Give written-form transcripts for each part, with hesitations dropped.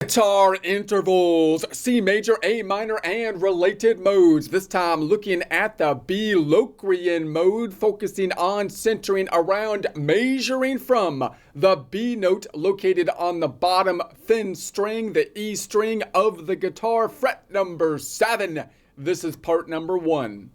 Guitar intervals, C major, A minor, and related modes. This time looking at the B Locrian mode, focusing on centering around measuring from the B note located on the bottom thin string, the E string of the guitar, fret number 7. This is part number 1.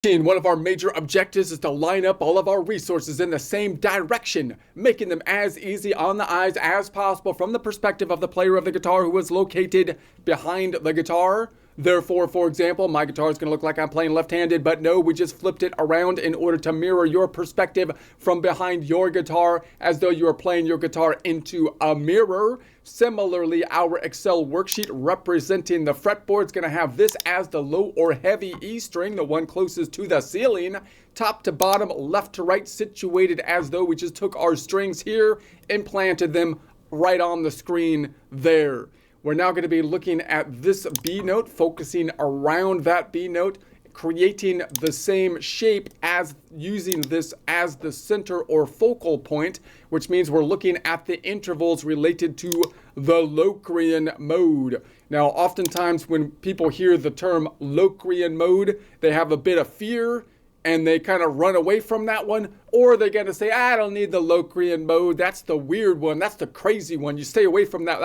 One of our major objectives is to line up all of our resources in the same direction, making them as easy on the eyes as possible from the perspective of the player of the guitar who is located behind the guitar. Therefore, for example, my guitar is going to look like I'm playing left-handed, but no, we just flipped it around in order to mirror your perspective from behind your guitar as though you are playing your guitar into a mirror. Similarly, our Excel worksheet representing the fretboard is going to have this as the low or heavy E string, the one closest to the ceiling, top to bottom, left to right, situated as though we just took our strings here and planted them right on the screen there. We're now going to be looking at this B note, focusing around that B note, creating the same shape as using this as the center or focal point, which means we're looking at the intervals related to the Locrian mode. Now, oftentimes when people hear the term Locrian mode, they have a bit of fear and they kind of run away from that one, or they're going to say, I don't need the Locrian mode. That's the weird one. That's the crazy one. You stay away from that.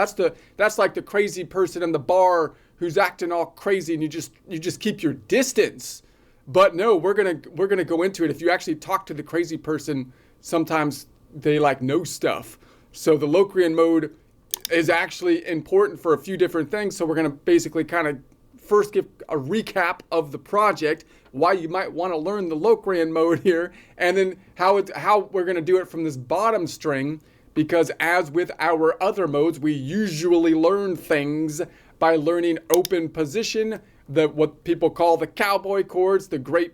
That's like the crazy person in the bar who's acting all crazy, and you just keep your distance. But no, we're gonna go into it. If you actually talk to the crazy person, sometimes they like know stuff. So the Locrian mode is actually important for a few different things. So we're gonna basically kind of first give a recap of the project, why you might want to learn the Locrian mode here, and then how we're going to do it from this bottom string, because as with our other modes, we usually learn things by learning open position, what people call the cowboy chords, the great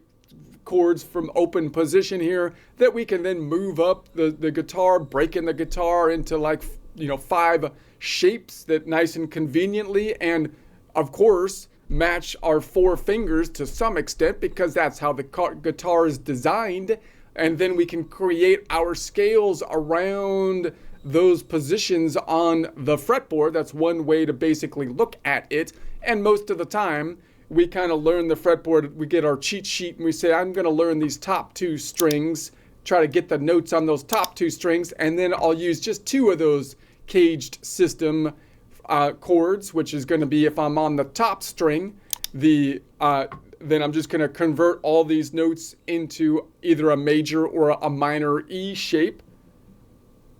chords from open position here, that we can then move up the guitar, breaking the guitar into 5 shapes that nice and conveniently, and of course, match our 4 fingers to some extent, because that's how the guitar is designed. And then we can create our scales around those positions on the fretboard. That's one way to basically look at it. And most of the time, we kind of learn the fretboard. We get our cheat sheet and we say, I'm going to learn these top 2 strings, try to get the notes on those top 2 strings, and then I'll use just 2 of those caged system chords, which is going to be if I'm on the top string, then I'm just going to convert all these notes into either a major or a minor E shape.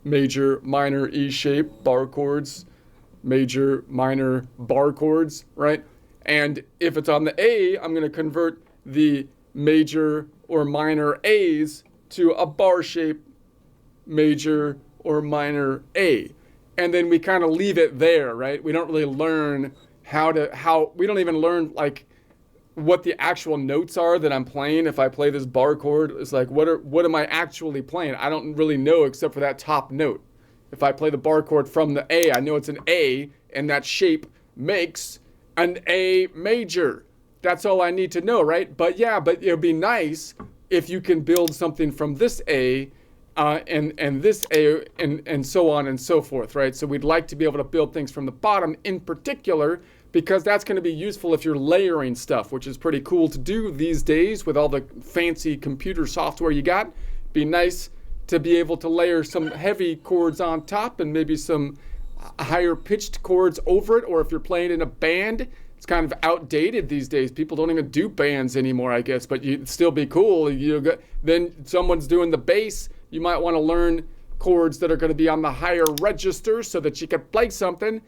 Major, minor E shape, bar chords, major, minor bar chords, right? And if it's on the A, I'm going to convert the major or minor A's to a bar shape, major or minor A. And then we kind of leave it there, right? We don't really learn we don't even learn like what the actual notes are that I'm playing. If I play this bar chord, it's like, what am I actually playing? I don't really know except for that top note. If I play the bar chord from the A, I know it's an A, and that shape makes an A major. That's all I need to know, right? But it would be nice if you can build something from this A, and this A, and so on and so forth, right? So we'd like to be able to build things from the bottom in particular, because that's going to be useful if you're layering stuff, which is pretty cool to do these days with all the fancy computer software you got. Be nice to be able to layer some heavy chords on top and maybe some higher pitched chords over it. Or if you're playing in a band, it's kind of outdated these days. People don't even do bands anymore, I guess, but you'd still be cool. Then someone's doing the bass. You might want to learn chords that are going to be on the higher register so that you can play something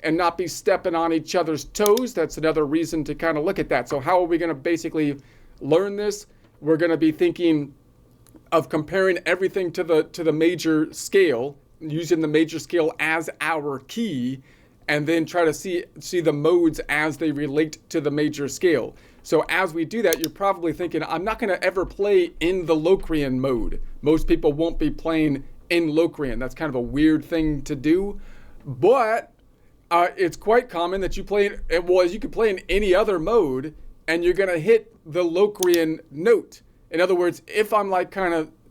and not be stepping on each other's toes. That's another reason to kind of look at that. So how are we going to basically learn this? We're going to be thinking of comparing everything to the major scale, using the major scale as our key, and then try to see the modes as they relate to the major scale. So as we do that, you're probably thinking, I'm not going to ever play in the Locrian mode. Most people won't be playing in Locrian. That's kind of a weird thing to do. But it's quite common that you could play in any other mode and you're going to hit the Locrian note. In other words, if I'm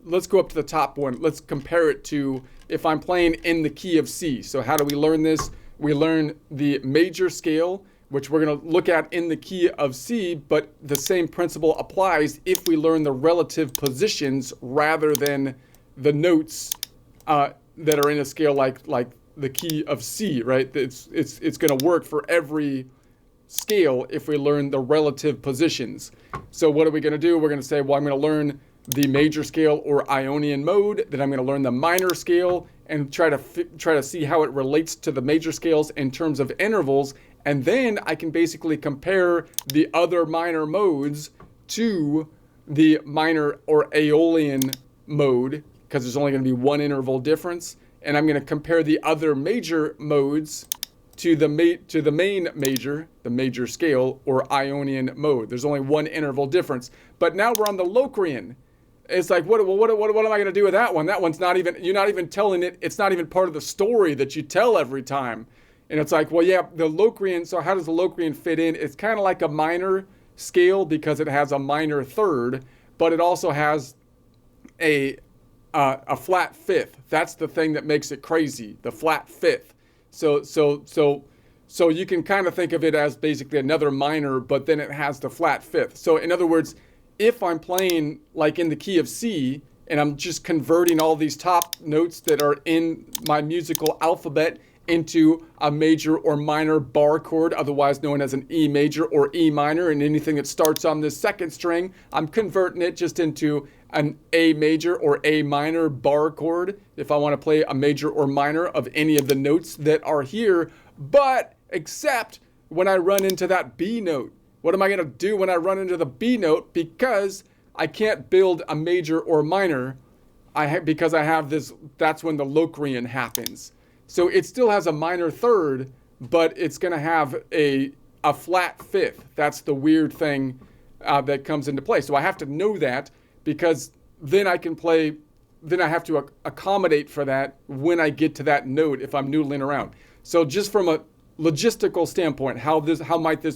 let's go up to the top one. Let's compare it to if I'm playing in the key of C. So how do we learn this? we learn the major scale, which we're going to look at in the key of C, but the same principle applies if we learn the relative positions rather than the notes that are in a scale like the key of C, right? It's going to work for every scale if we learn the relative positions. So what are we going to do? We're going to say, well, I'm going to learn the major scale or Ionian mode, then I'm going to learn the minor scale and try to see how it relates to the major scales in terms of intervals, and then I can basically compare the other minor modes to the minor or Aeolian mode, because there's only going to be one interval difference, and I'm going to compare the other major modes to the main major, the major scale or Ionian mode. There's only one interval difference. But now we're on the Locrian. It's like, what am I going to do with that one? That one's not even, you're not even telling it, it's not even part of the story that you tell every time. And it's like, well, yeah, the Locrian, so how does the Locrian fit in? It's kind of like a minor scale because it has a minor third, but it also has a flat fifth. That's the thing that makes it crazy, the flat fifth. So you can kind of think of it as basically another minor, but then it has the flat fifth. So in other words, if I'm playing like in the key of C and I'm just converting all these top notes that are in my musical alphabet into a major or minor bar chord, otherwise known as an E major or E minor, and anything that starts on this second string, I'm converting it just into an A major or A minor bar chord if I want to play a major or minor of any of the notes that are here, but except when I run into that B note. What am I going to do when I run into the B note? Because I can't build a major or minor, because I have this, that's when the Locrian happens. So it still has a minor third, but it's going to have a flat fifth. That's the weird thing that comes into play. So I have to know that, because then I can play, then I have to accommodate for that when I get to that note if I'm noodling around. So just from a logistical standpoint, how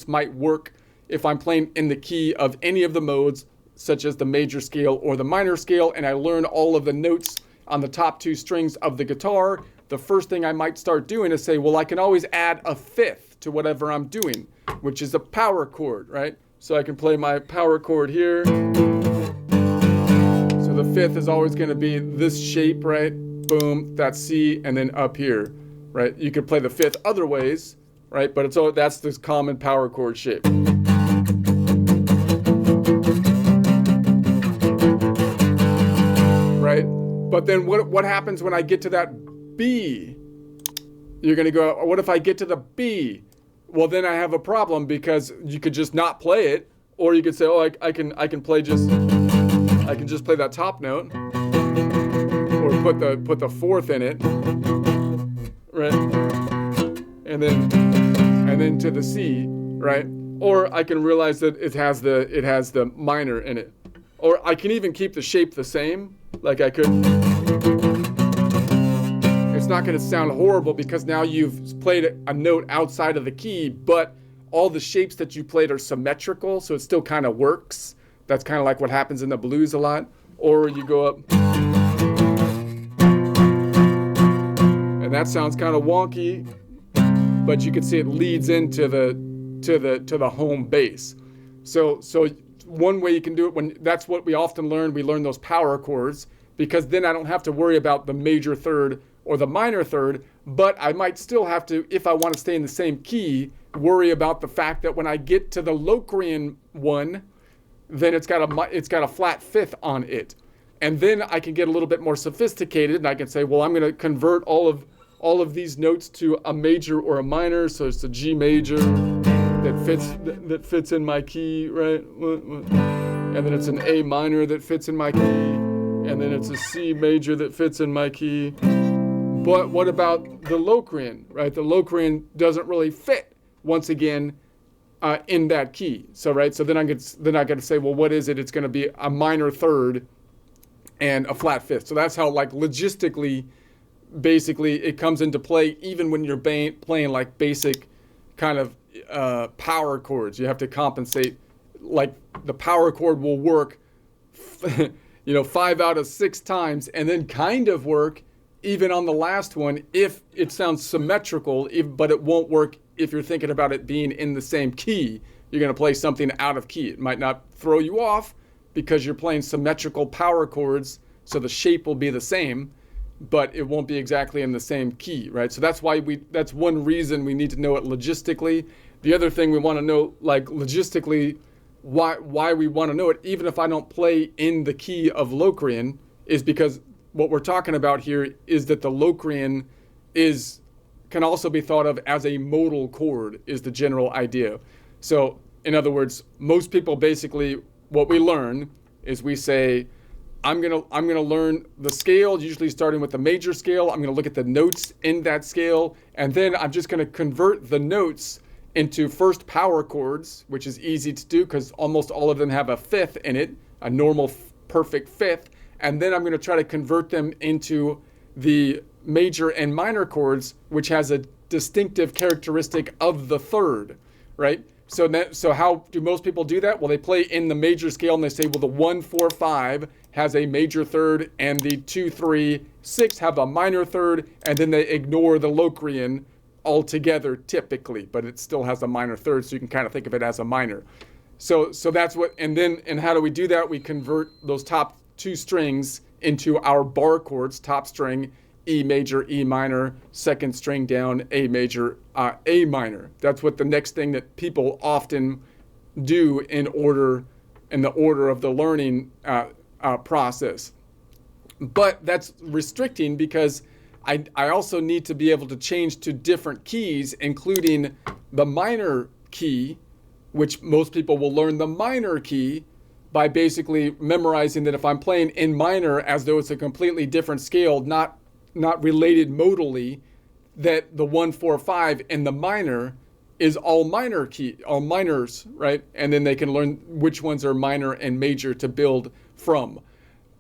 might work if I'm playing in the key of any of the modes, such as the major scale or the minor scale, and I learn all of the notes on the top two strings of the guitar, the first thing I might start doing is say, well, I can always add a fifth to whatever I'm doing, which is a power chord, right? So I can play my power chord here. So the fifth is always going to be this shape, right? Boom, that's C, and then up here, right? You could play the fifth other ways, right? But that's this common power chord shape. Right? But then what happens when I get to that B? You're going to go, what if I get to the B? Well, then I have a problem, because you could just not play it, or you could say, oh, I can just play that top note, or put the fourth in it, right? And then to the C, right? Or I can realize that it has the minor in it. Or I can even keep the shape the same, like I could. It's not going to sound horrible, because now you've played a note outside of the key, but all the shapes that you played are symmetrical, so it still kind of works. That's kind of like what happens in the blues a lot. Or you go up, and that sounds kind of wonky, but you can see it leads into the home bass. So one way you can do it, that's what we often learn. We learn those power chords, because then I don't have to worry about the major third or the minor third, but I might still have to, if I want to stay in the same key, worry about the fact that when I get to the Locrian one, then it's got a flat fifth on it. And then I can get a little bit more sophisticated, and I can say, well, I'm going to convert all of these notes to a major or a minor. So it's a G major that fits in my key, right? And then it's an A minor that fits in my key, and then it's a C major that fits in my key. But what about the Locrian, right? The Locrian doesn't really fit, once again, in that key. So right, so then I got to say, well, what is it? It's going to be a minor third and a flat fifth. So that's how, like, logistically, basically, it comes into play even when you're playing like basic kind of power chords. You have to compensate. Like, the power chord will work 5 out of 6 times, and then kind of work even on the last one, if it sounds symmetrical, but it won't work if you're thinking about it being in the same key. You're going to play something out of key. It might not throw you off because you're playing symmetrical power chords, so the shape will be the same, but it won't be exactly in the same key, right? So that's why that's one reason we need to know it logistically. The other thing we want to know, like logistically, why we want to know it, even if I don't play in the key of Locrian, is because what we're talking about here is that the Locrian can also be thought of as a modal chord, is the general idea. So in other words, most people basically, what we learn is we say, I'm gonna learn the scale, usually starting with the major scale. I'm gonna look at the notes in that scale, and then I'm just gonna convert the notes into first power chords, which is easy to do because almost all of them have a fifth in it, a normal perfect fifth. And then I'm going to try to convert them into the major and minor chords, which has a distinctive characteristic of the third, right? So how do most people do that? Well, they play in the major scale and they say, well, the 1, 4, 5 has a major third, and the 2, 3, 6 have a minor third, and then they ignore the Locrian altogether typically, but it still has a minor third, so you can kind of think of it as a minor. So that's what, and how do we do that? We convert those top 2 strings into our bar chords, top string, E major, E minor, second string down, A major, A minor. That's what the next thing that people often do in the order of the learning process. But that's restricting because I also need to be able to change to different keys, including the minor key, which most people will learn the minor key by basically memorizing that if I'm playing in minor as though it's a completely different scale, not related modally, that the 1, 4, 5 in the minor is all minors, right? And then they can learn which ones are minor and major to build from.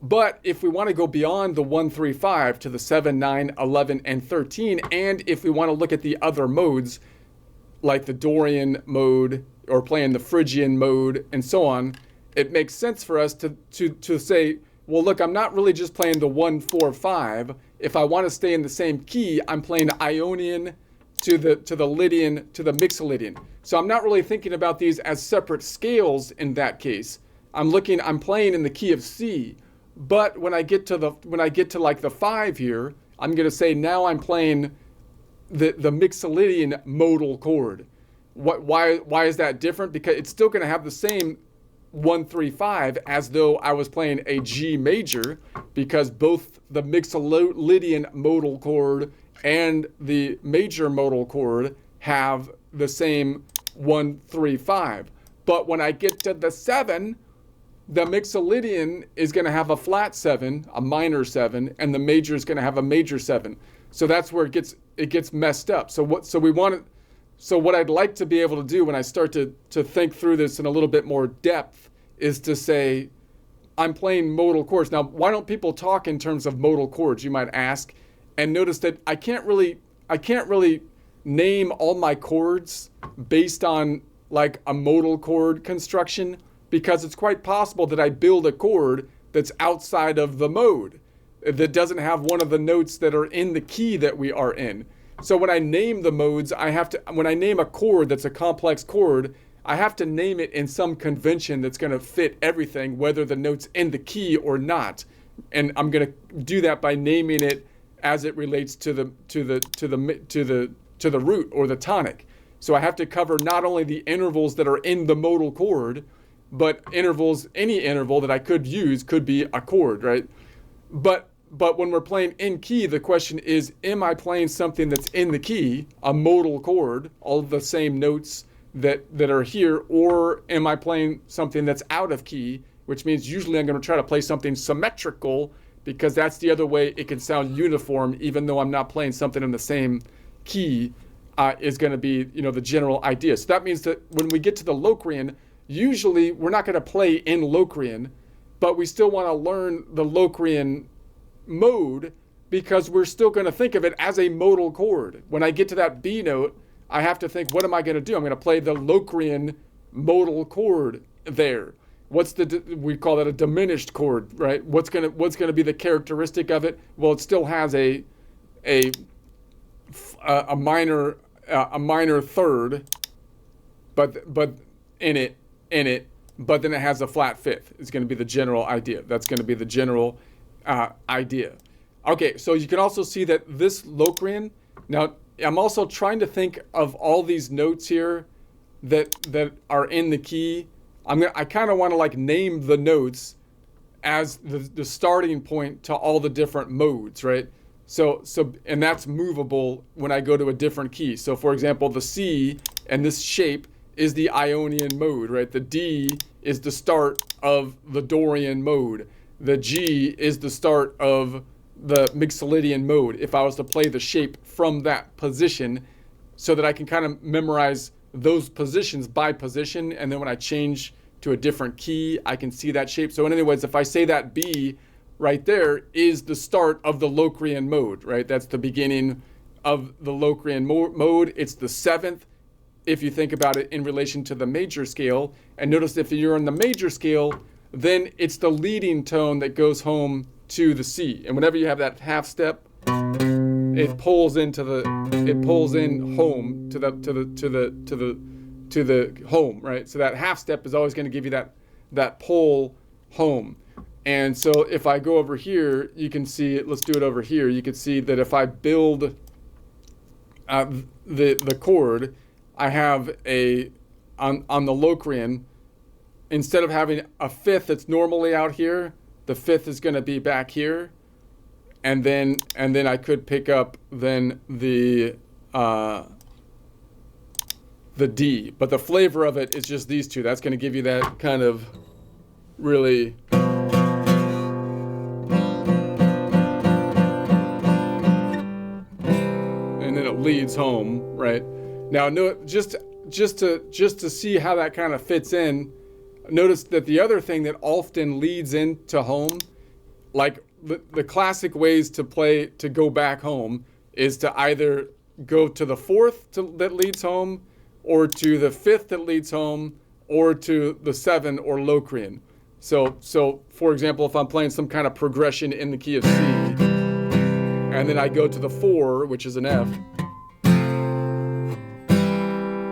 But if we want to go beyond the 1, 3, 5 to the 7, 9, 11, and 13, and if we want to look at the other modes, like the Dorian mode or playing the Phrygian mode and so on, it makes sense for us to say, well, look, I'm not really just playing the 1, 4, 5. If I want to stay in the same key, I'm playing Ionian to the Lydian to the Mixolydian. So I'm not really thinking about these as separate scales in that case. I'm playing in the key of C. But when I get to like the 5 here, I'm going to say now I'm playing the Mixolydian modal chord. Why is that different? Because it's still going to have the same 1, 3, 5 as though I was playing a G major, because both the Mixolydian modal chord and the major modal chord have the same 1, 3, 5. But when I get to the 7, the Mixolydian is going to have a flat 7, a minor 7, and the major is going to have a major 7. So that's where it gets messed up. So what I'd like to be able to do when I start to think through this in a little bit more depth is to say, I'm playing modal chords. Now, why don't people talk in terms of modal chords, you might ask, and notice that I can't really name all my chords based on like a modal chord construction, because it's quite possible that I build a chord that's outside of the mode, that doesn't have one of the notes that are in the key that we are in. So when I name the modes, when I name a chord that's a complex chord, I have to name it in some convention that's going to fit everything, whether the note's in the key or not. And I'm going to do that by naming it as it relates to the root or the tonic. So I have to cover not only the intervals that are in the modal chord, but any interval that I could use could be a chord, right? But when we're playing in key, the question is, am I playing something that's in the key, a modal chord, all of the same notes that are here, or am I playing something that's out of key, which means usually I'm going to try to play something symmetrical, because that's the other way it can sound uniform, even though I'm not playing something in the same key, is going to be, the general idea. So that means that when we get to the Locrian, usually we're not going to play in Locrian, but we still want to learn the Locrian mode, because we're still going to think of it as a modal chord. When I get to that B note, I have to think, what am I going to do? I'm going to play the Locrian modal chord there. we call that a diminished chord, right? What's gonna be the characteristic of it? Well, it still has a minor third, but in it, but then it has a flat fifth. It's going to be the general idea. That's going to be the general idea. Okay, so you can also see that this Locrian. Now, I'm also trying to think of all these notes here that are in the key. I kind of want to like name the notes as the starting point to all the different modes, right? So and that's movable when I go to a different key. So for example, the C and this shape is the Ionian mode, right? The D is the start of the Dorian mode. The G is the start of the Mixolydian mode. If I was to play the shape from that position, so that I can kind of memorize those positions by position, and then when I change to a different key, I can see that shape. So in any words, if I say that B right there is the start of the Locrian mode, right? That's the beginning of the Locrian mode. It's the seventh, if you think about it in relation to the major scale. And notice if you're in the major scale, then it's the leading tone that goes home to the C. And whenever you have that half step, it pulls in home to the home, right? So that half step is always going to give you that pull home. And so if I go over here, you can see it. Let's do it over here. You can see that if I build the chord, I have on the Locrian, instead of having a fifth that's normally out here, the fifth is going to be back here, and then I could pick up then the D. But the flavor of it is just these two. That's going to give you that kind of really. And then it leads home, right? Now, just to see how that kind of fits in, notice that the other thing that often leads into home, like the classic ways to go back home, is to either go to the fourth that leads home, or to the fifth that leads home, or to the seven or Locrian. So for example, if I'm playing some kind of progression in the key of C, and then I go to the 4, which is an F.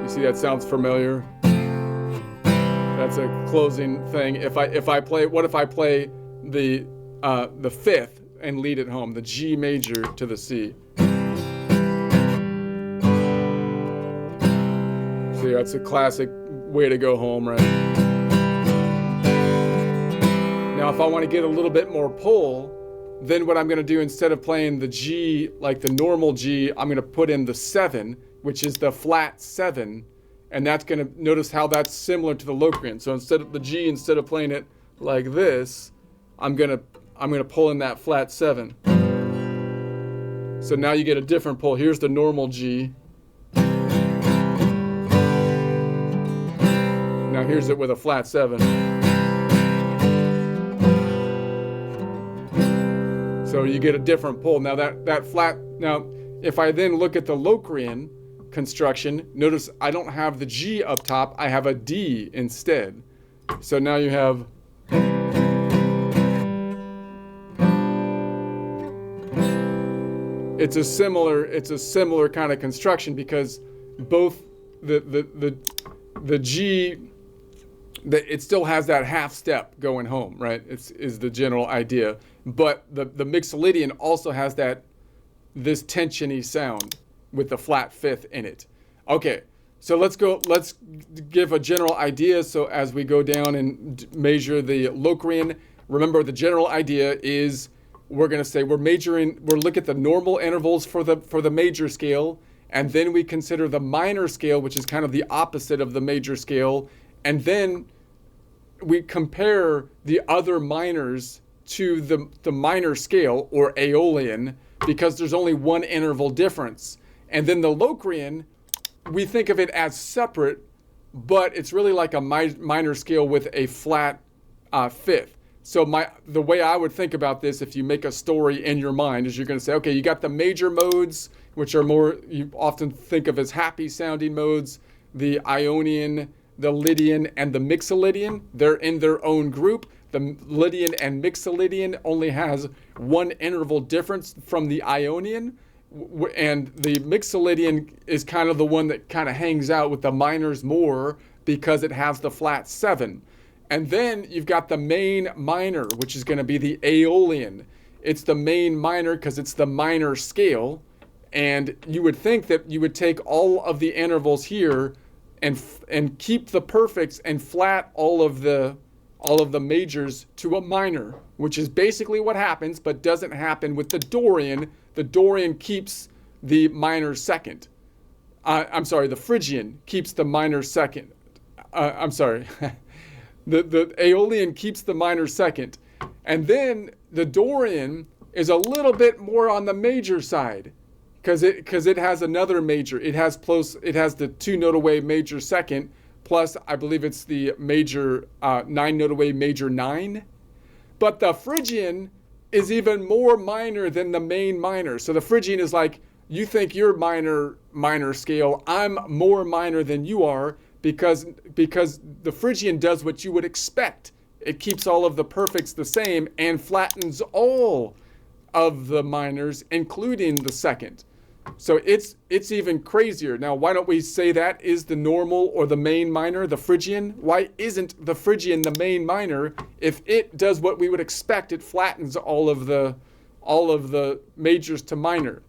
You see that sounds familiar? That's a closing thing. If I play the 5th and lead it home, the G major to the C. See, that's a classic way to go home, right? Now, if I want to get a little bit more pull, then what I'm going to do, instead of playing the G like the normal G, I'm going to put in the 7, which is the flat 7, and that's going to, notice how that's similar to the Locrian. So instead of playing it like this, I'm going to pull in that flat 7. So now you get a different pull. Here's the normal G. Now here's it with a flat 7. So you get a different pull. Now that flat, now if I then look at the Locrian construction, notice I don't have the G up top, I have a D instead. So now you have it's a similar kind of construction, because both the G, it still has that half step going home, right? Is the general idea. But the Mixolydian also has this tensiony sound with the flat 5th in it. Okay, so let's give a general idea. So as we go down and measure the Locrian, remember the general idea is we're going to say we'll look at the normal intervals for the major scale, and then we consider the minor scale, which is kind of the opposite of the major scale, and then we compare the other minors to the minor scale, or Aeolian, because there's only one interval difference. And then the Locrian, we think of it as separate, but it's really like a minor scale with a flat 5th. So the way I would think about this, if you make a story in your mind, is you're going to say, okay, you got the major modes, which are more, you often think of as happy sounding modes, the Ionian, the Lydian and the Mixolydian. They're in their own group. The Lydian and Mixolydian only has one interval difference from the Ionian, and the Mixolydian is kind of the one that kind of hangs out with the minors more because it has the flat 7. And then you've got the main minor, which is going to be the Aeolian. It's the main minor because it's the minor scale, and you would think that you would take all of the intervals here and keep the perfects and flat all of the majors to a minor, which is basically what happens, but doesn't happen with the Dorian. The Dorian keeps the minor second. The Phrygian keeps the minor second. The Aeolian keeps the minor second. And then the Dorian is a little bit more on the major side because it has another major. It has the 2 note away major second, plus I believe it's the major 9 note away major 9. But the Phrygian is even more minor than the main minor. So the Phrygian is like, you think you're minor scale, I'm more minor than you are, because the Phrygian does what you would expect. It keeps all of the perfects the same and flattens all of the minors, including the second. So it's even crazier. Now, why don't we say that is the normal or the main minor, the Phrygian? Why isn't the Phrygian the main minor? If it does what we would expect, it flattens all of the majors to minor.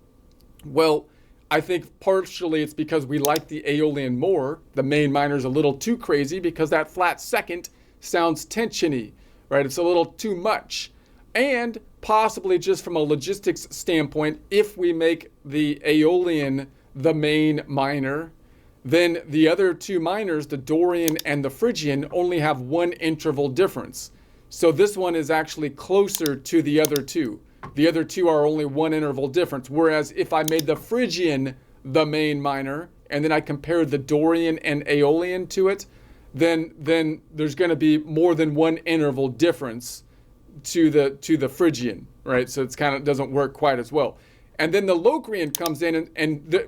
Well, I think partially it's because we like the Aeolian more. The main minor is a little too crazy because that flat second sounds tensiony, right? It's a little too much. And possibly just from a logistics standpoint, if we make the Aeolian the main minor, then the other 2 minors, the Dorian and the Phrygian, only have 1 interval difference. So this one is actually closer to the other 2. The other 2 are only 1 interval difference. Whereas if I made the Phrygian the main minor, and then I compared the Dorian and Aeolian to it, then there's going to be more than 1 interval difference to the Phrygian, right? So it's kind of doesn't work quite as well. And then the Locrian comes in,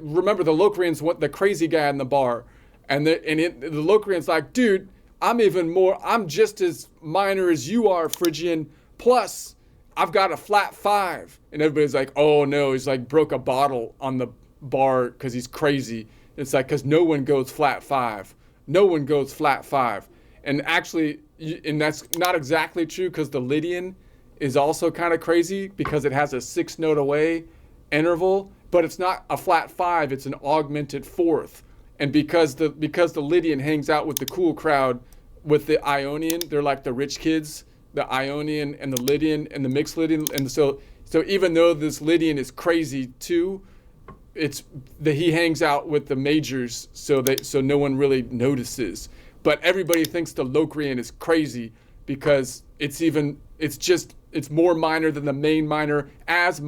remember the Locrian's the crazy guy in the bar, and the Locrian's like, dude, I'm just as minor as you are, Phrygian, plus I've got a flat 5. And everybody's like, oh no, he's like broke a bottle on the bar because he's crazy. It's like, because no one goes flat 5. No one goes flat 5. And actually, and that's not exactly true because the Lydian is also kind of crazy because it has a 6 note away interval, but it's not a flat 5, it's an augmented 4th. And because the Lydian hangs out with the cool crowd with the Ionian, they're like the rich kids, the Ionian and the Lydian and the mixed Lydian. And so even though this Lydian is crazy too, it's that he hangs out with the majors so no one really notices. But everybody thinks the Locrian is crazy because it's more minor than the main minor as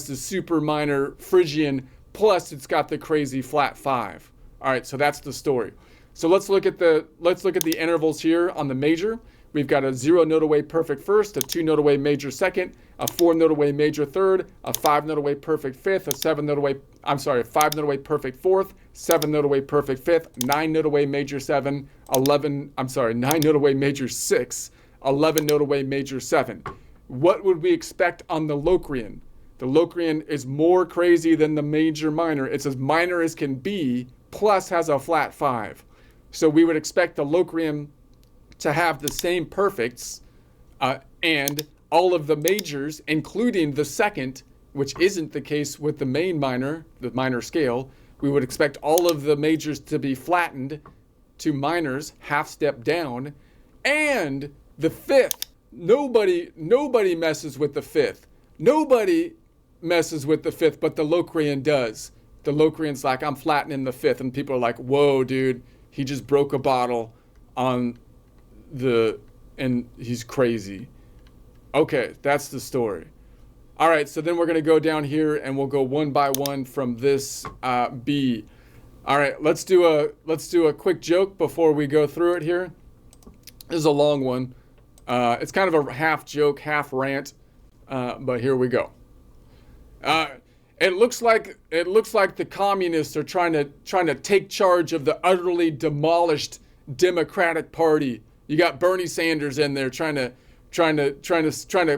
the super minor Phrygian, plus it's got the crazy flat 5. All right, so that's the story. So let's look at the intervals here on the major. We've got a 0 note away perfect first, a 2 note away major second, a 4 note away major third, a 5 note away perfect fifth, a 5 note away perfect fourth, 7 note away perfect fifth, 9 note away major 7, 9 note away major 6, 11 note away major 7. What would we expect on the Locrian? The Locrian is more crazy than the major minor. It's as minor as can be, plus has a flat 5. So we would expect the Locrian to have the same perfects and all of the majors, including the second, which isn't the case with the main minor, the minor scale. We would expect all of the majors to be flattened to minors, half step down, and the fifth. Nobody messes with the fifth. Nobody messes with the fifth, but the Locrian does. The Locrian's like, I'm flattening the fifth, and people are like, whoa, dude, he just broke a bottle on and he's crazy. Okay, that's the story. All right, so then we're going to go down here and we'll go one by one from this B. All right, let's do a quick joke before we go through it here. This is a long one. It's kind of a half joke, half rant, but here we go. It looks like the communists are trying to take charge of the utterly demolished Democratic Party. You got Bernie Sanders in there trying to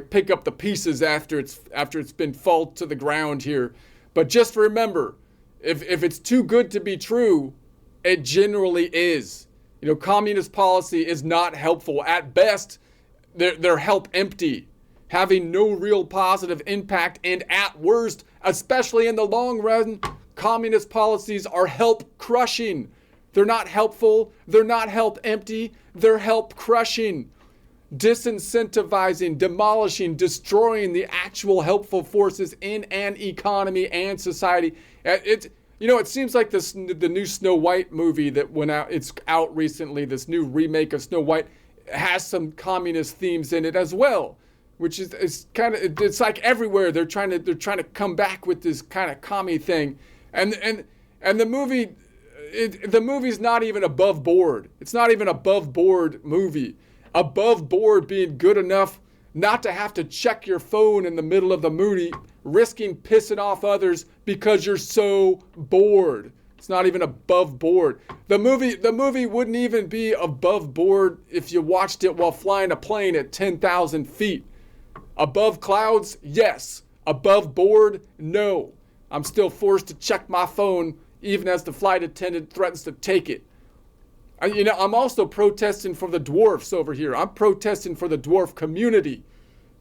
pick up the pieces after it's been fall to the ground here. But just remember, if it's too good to be true, it generally is. You know, communist policy is not helpful. At best, they're help empty, having no real positive impact, and at worst, especially in the long run, communist policies are help crushing. They're not helpful, they're not help empty, they're help crushing, disincentivizing, demolishing, destroying the actual helpful forces in an economy and society. It seems like the new Snow White movie that went out, it's out recently, this new remake of Snow White, has some communist themes in it as well, which is it's like everywhere they're trying to come back with this kind of commie thing, and the movie's not even above board. It's not even above board movie. Above board being good enough not to have to check your phone in the middle of the movie, risking pissing off others because you're so bored. It's not even above board. The movie wouldn't even be above board if you watched it while flying a plane at 10,000 feet. Above clouds, yes. Above board, no. I'm still forced to check my phone even as the flight attendant threatens to take it. I'm also protesting for the dwarfs over here. I'm protesting for the dwarf community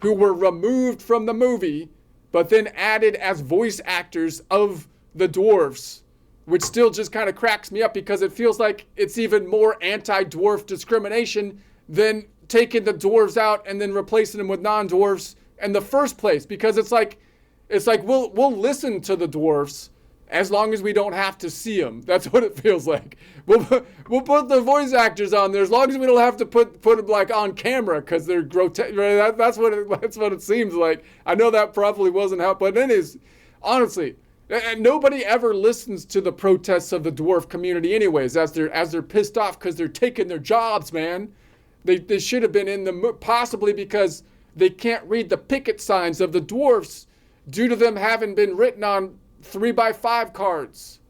who were removed from the movie but then added as voice actors of the dwarfs, which still just kind of cracks me up because it feels like it's even more anti-dwarf discrimination than taking the dwarves out and then replacing them with non-dwarfs in the first place, because it's like we'll listen to the dwarfs as long as we don't have to see them. That's what it feels like. We'll put the voice actors on there as long as we don't have to put them like on camera because they're grotesque. That's what it seems like. I know that probably wasn't how, but it is, honestly. And nobody ever listens to the protests of the dwarf community anyways, as they're pissed off because they're taking their jobs, man. They should have been in the, possibly because they can't read the picket signs of the dwarfs due to them having been written on 3x5 cards.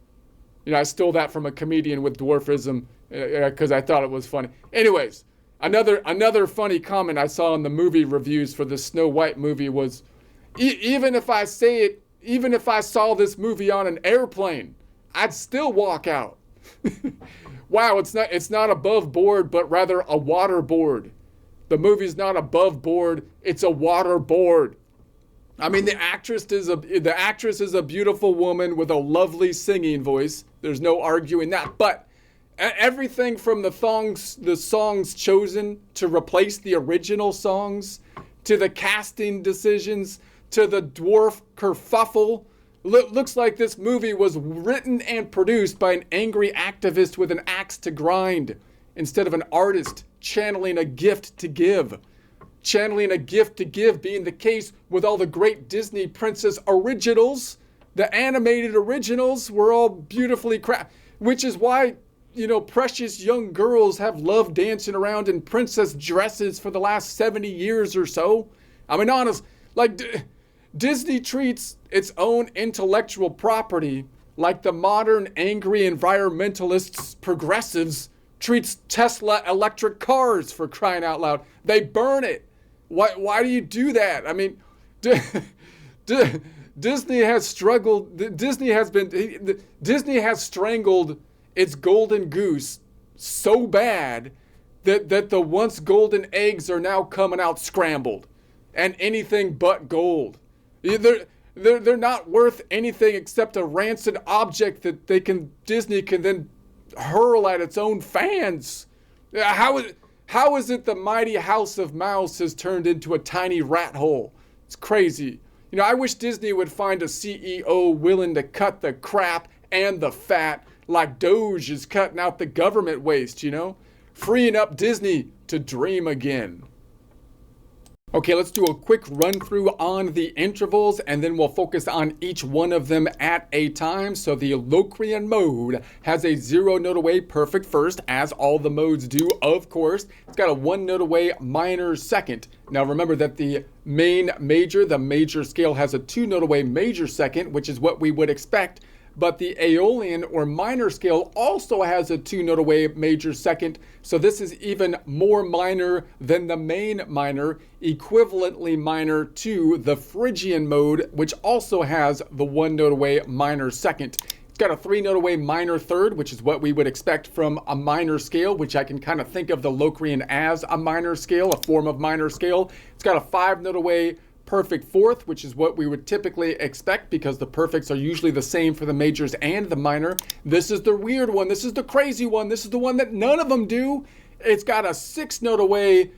I stole that from a comedian with dwarfism because I thought it was funny. Anyways, another funny comment I saw in the movie reviews for the Snow White movie was, even if I saw this movie on an airplane, I'd still walk out. Wow, it's not above board, but rather a waterboard. The movie's not above board, it's a waterboard. I mean, the actress is a beautiful woman with a lovely singing voice. There's no arguing that. But everything from the songs chosen to replace the original songs, to the casting decisions, to the dwarf kerfuffle, looks like this movie was written and produced by an angry activist with an axe to grind, instead of an artist channeling a gift to give. Channeling a gift to give being the case with all the great Disney princess originals. The animated originals were all beautifully crafted, which is why, precious young girls have loved dancing around in princess dresses for the last 70 years or so. I mean, honest, Disney treats its own intellectual property like the modern angry environmentalists, progressives, treats Tesla electric cars, for crying out loud. They burn it. Why do you do that? I mean, Disney has struggled. Disney has strangled its golden goose so bad that the once golden eggs are now coming out scrambled and anything but gold. They're not worth anything except a rancid object that Disney can then hurl at its own fans. How is it the mighty House of Mouse has turned into a tiny rat hole? It's crazy. I wish Disney would find a CEO willing to cut the crap and the fat like Doge is cutting out the government waste, freeing up Disney to dream again. Okay, let's do a quick run through on the intervals, and then we'll focus on each one of them at a time. So the Locrian mode has a 0 note away perfect first, as all the modes do, of course. It's got a 1 note away minor second. Now remember that the major scale, has a 2 note away major second, which is what we would expect. but the Aeolian or minor scale also has a 2-note away major second. So this is even more minor than the main minor, equivalently minor to the Phrygian mode, which also has the 1-note away minor second. It's got a 3-note away minor third, which is what we would expect from a minor scale, which I can kind of think of the Locrian as a minor scale, a form of minor scale. It's got a 5-note away perfect fourth, which is what we would typically expect because the perfects are usually the same for the majors and the minor. This is the weird one. This is the crazy one. This is the one that none of them do. It's got a 6-note away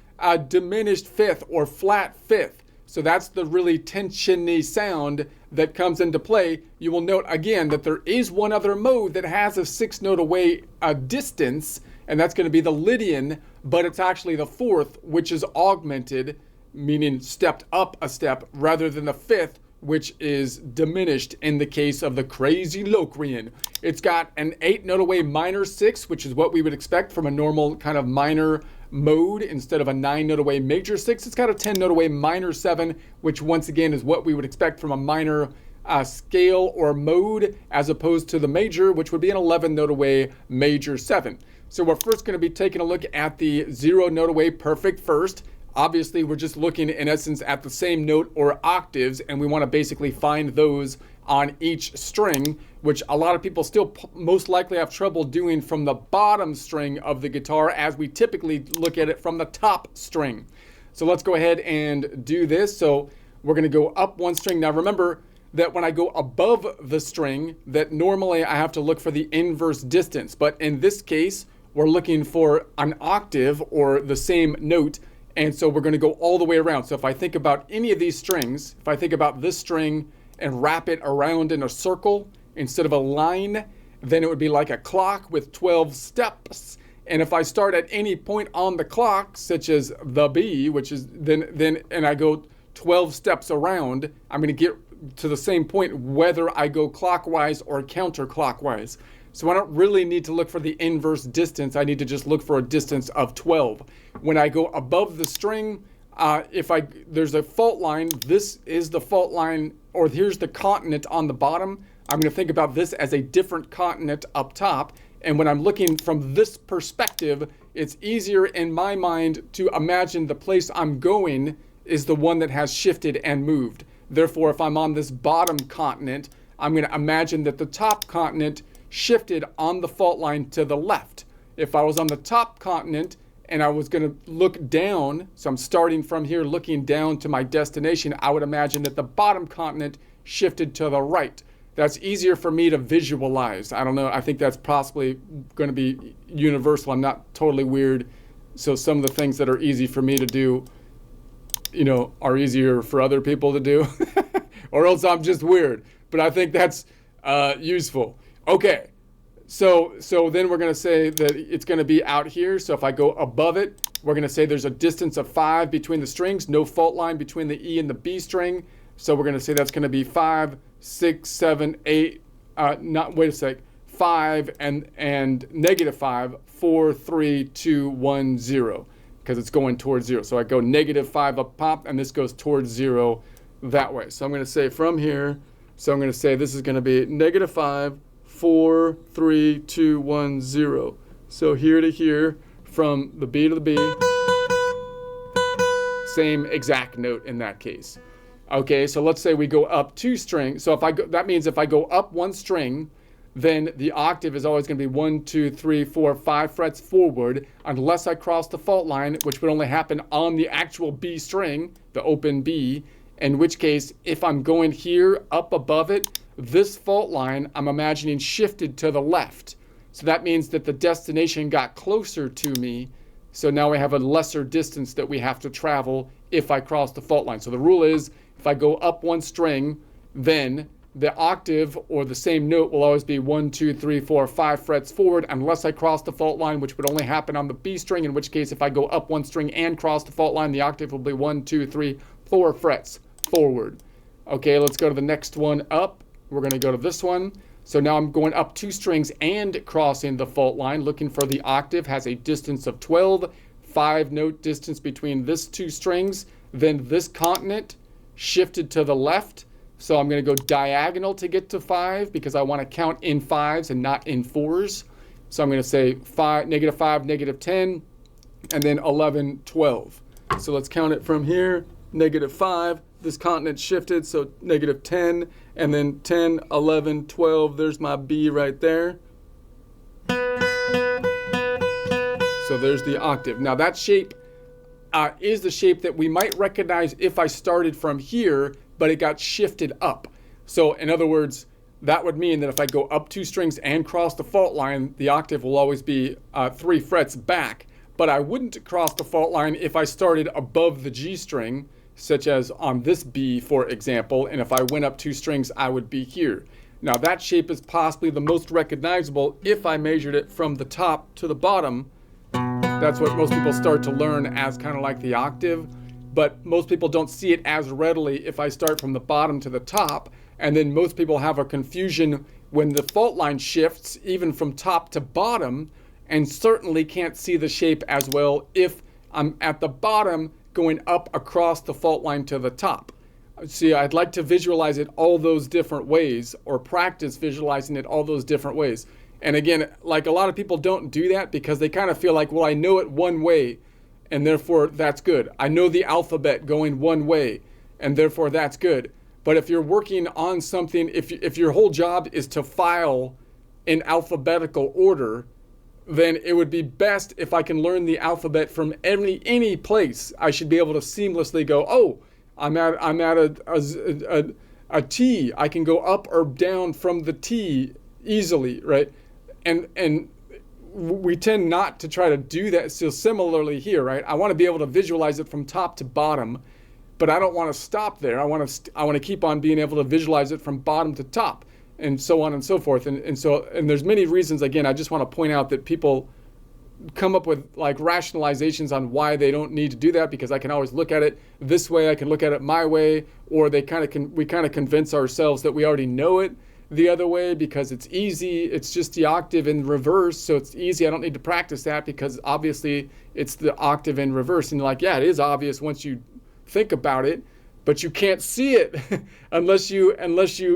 diminished fifth or flat fifth. So that's the really tensiony sound that comes into play. You will note again that there is one other mode that has a 6-note away distance, and that's going to be the Lydian, but it's actually the fourth, which is augmented, meaning stepped up a step, rather than the fifth, which is diminished in the case of the crazy Locrian. It's got an 8-note away minor 6, which is what we would expect from a normal kind of minor mode instead of a 9-note away major 6. It's got a 10-note away minor 7, which once again is what we would expect from a minor scale or mode, as opposed to the major, which would be an 11-note away major 7. So we're first going to be taking a look at the 0-note away perfect first. Obviously, we're just looking in essence at the same note or octaves, and we want to basically find those on each string, which a lot of people still most likely have trouble doing from the bottom string of the guitar, as we typically look at it from the top string. So let's go ahead and do this. So we're going to go up one string. Now remember that when I go above the string, that normally I have to look for the inverse distance, but in this case, we're looking for an octave or the same note. And so we're going to go all the way around. So if I think about any of these strings, if I think about this string and wrap it around in a circle instead of a line, then it would be like a clock with 12 steps. And if I start at any point on the clock, such as the B, which is then and I go 12 steps around, I'm going to get to the same point whether I go clockwise or counterclockwise. So I don't really need to look for the inverse distance. I need to just look for a distance of 12. When I go above the string, there's a fault line, this is the fault line, or here's the continent on the bottom. I'm going to think about this as a different continent up top. And when I'm looking from this perspective, it's easier in my mind to imagine the place I'm going is the one that has shifted and moved. Therefore, if I'm on this bottom continent, I'm going to imagine that the top continent shifted on the fault line to the left. If I was on the top continent and I was going to look down, so I'm starting from here looking down to my destination, I would imagine that the bottom continent shifted to the right. That's easier for me to visualize. I don't know, I think that's possibly going to be universal. I'm not totally weird, so some of the things that are easy for me to do, are easier for other people to do, or else I'm just weird. But I think that's useful. Okay, so then we're going to say that it's going to be out here. So if I go above it, we're going to say there's a distance of 5 between the strings, no fault line between the E and the B string. So we're going to say that's going to be 5, 6, 7, 8, 5 and negative 5, 4, 3, 2, 1, 0, because it's going towards 0. So I go negative 5 up top, and this goes towards 0 that way. So I'm going to say from here, so I'm going to say this is going to be negative 5, 4, 3, 2, 1, 0. So here to here, from the B to the B, same exact note in that case. Okay, so let's say we go up 2 strings. So that means if I go up 1 string, then the octave is always going to be 1, 2, 3, 4, 5 frets forward, unless I cross the fault line, which would only happen on the actual B string, the open B, in which case, if I'm going here up above it, this fault line, I'm imagining shifted to the left. So that means that the destination got closer to me. So now we have a lesser distance that we have to travel if I cross the fault line. So the rule is, if I go up 1 string, then the octave or the same note will always be 1, 2, 3, 4, 5 frets forward, unless I cross the fault line, which would only happen on the B string, in which case if I go up 1 string and cross the fault line, the octave will be 1, 2, 3, 4 frets forward. Okay, let's go to the next one up. We're going to go to this one. So now I'm going up 2 strings and crossing the fault line, looking for the octave, has a distance of 12, 5-note distance between this 2 strings, then this continent shifted to the left. So I'm going to go diagonal to get to 5 because I want to count in 5s and not in 4s. So I'm going to say 5, -5, -10, and then 11, 12. So let's count it from here. -5, this continent shifted, so -10, and then 10, 11, 12. There's my B right there. So there's the octave. Now that shape is the shape that we might recognize if I started from here, but it got shifted up. So in other words, that would mean that if I go up 2 strings and cross the fault line, the octave will always be 3 frets back. But I wouldn't cross the fault line if I started above the G string, such as on this B, for example. And if I went up 2 strings, I would be here. Now that shape is possibly the most recognizable if I measured it from the top to the bottom. That's what most people start to learn as kind of like the octave. But most people don't see it as readily if I start from the bottom to the top. And then most people have a confusion when the fault line shifts, even from top to bottom, and certainly can't see the shape as well if I'm at the bottom going up across the fault line to the top. See, I'd like to visualize it all those different ways, or practice visualizing it all those different ways. And again, like a lot of people don't do that because they kind of feel like, well, I know it one way, and therefore that's good. I know the alphabet going one way, and therefore that's good. But if you're working on something, if your whole job is to file in alphabetical order, then it would be best if I can learn the alphabet from any place. I should be able to seamlessly go, oh, I'm at a T. I can go up or down from the T easily, right? And we tend not to try to do that. So similarly here, right? I want to be able to visualize it from top to bottom, but I don't want to stop there. I want to keep on being able to visualize it from bottom to top, and so on and so forth. And there's many reasons. Again, I just want to point out that people come up with like rationalizations on why they don't need to do that, because I can always look at it this way, I can look at it my way, or we kind of convince ourselves that we already know it the other way because it's easy. It's just the octave in reverse, so it's easy. I don't need to practice that because obviously it's the octave in reverse. And you're like, yeah, it is obvious once you think about it, but you can't see it unless you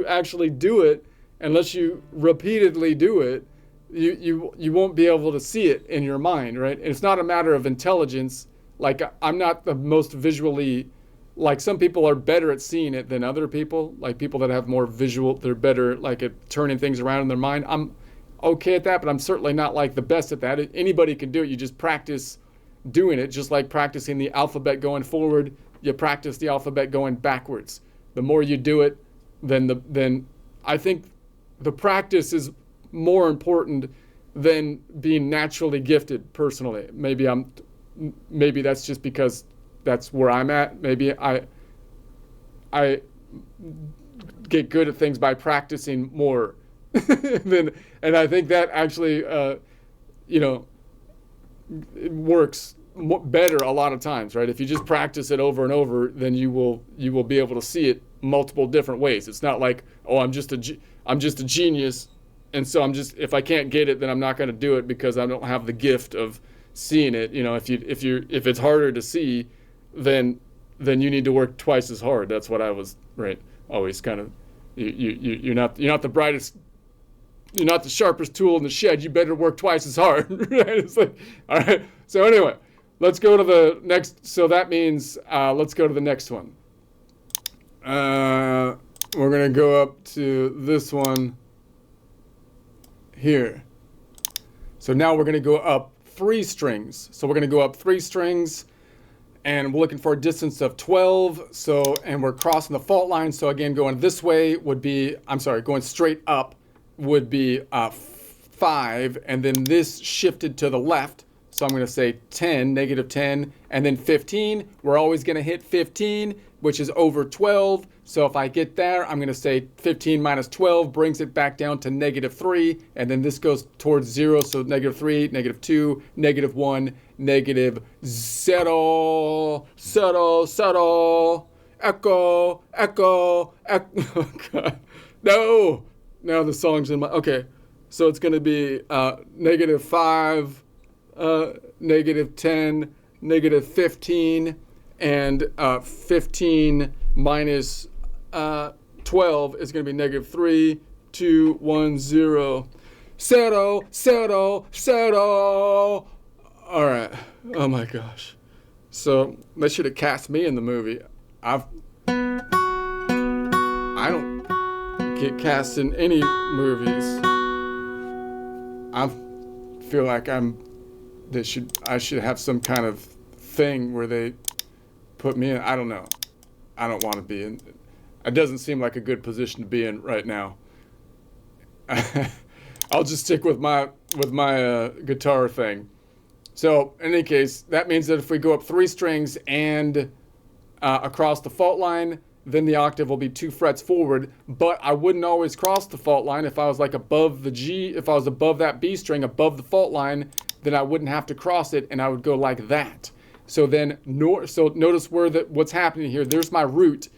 actually do it. Unless you repeatedly do it, you won't be able to see it in your mind, right? And it's not a matter of intelligence. Like, I'm not the most visually, like some people are better at seeing it than other people. Like people that have more visual, they're better like at turning things around in their mind. I'm okay at that, but I'm certainly not like the best at that. Anybody can do it. You just practice doing it, just like practicing the alphabet going forward. You practice the alphabet going backwards. The more you do it, then I think the practice is more important than being naturally gifted. Personally, maybe that's just because that's where I'm at. Maybe I get good at things by practicing more. And I think that actually, it works better a lot of times, right? If you just practice it over and over, then you will be able to see it multiple different ways. It's not like, oh, I'm just a genius, and so if I can't get it, then I'm not going to do it because I don't have the gift of seeing it. You know, if it's harder to see, then you need to work twice as hard. That's what I was, right, always kind of, you're not the brightest, you're not the sharpest tool in the shed. You better work twice as hard. Right? It's like, all right. So anyway, let's go to the next. So that means let's go to the next one. We're going to go up to this one here. So now we're going to go up 3 strings. So we're going to go up 3 strings, and we're looking for a distance of 12. So, and we're crossing the fault line. So again, going this way would be, going straight up would be 5. And then this shifted to the left. So I'm going to say 10, -10, and then 15. We're always going to hit 15, which is over 12. So if I get there, I'm going to say 15 minus 12 brings it back down to -3. And then this goes towards 0. So -3, -2, -1, -0, settle, echo. Oh, God. No. Now the song's in my, okay. So it's going to be -5, -10, -15, and 15 minus 12 is going to be negative 3, 2, 1, 0. Zero, zero, zero. All right. Oh my gosh. So they should have cast me in the movie. I don't get cast in any movies. I feel like I should have some kind of thing where they put me in. I don't know. I don't want to be in. It doesn't seem like a good position to be in right now. I'll just stick with my guitar thing. So in any case, that means that if we go up 3 strings and across the fault line, then the octave will be 2 frets forward. But I wouldn't always cross the fault line. If I was like above the G, if I was above that B string, above the fault line, then I wouldn't have to cross it, and I would go like that. So then, so notice what's happening here. There's my root.